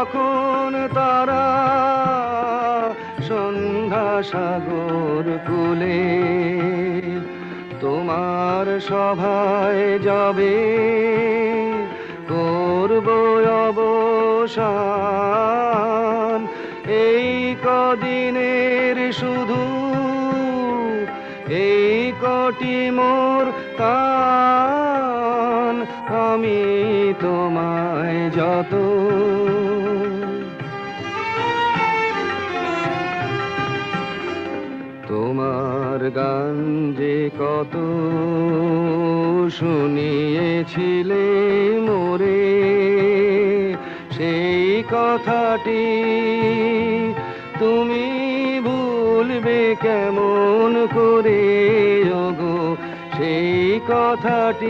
যখন তারা সন্ধ্যা সাগর কূলে তোমার সভায় যাবে করব অবসান। এই কদিনের শুধু এই কটি মোর কান, আমি তোমায় যত তোমার গান যে কত শুনিয়েছিলে মোরে, সেই কথাটি তুমি ভুলবে কেমন করে ওগো, সেই কথাটি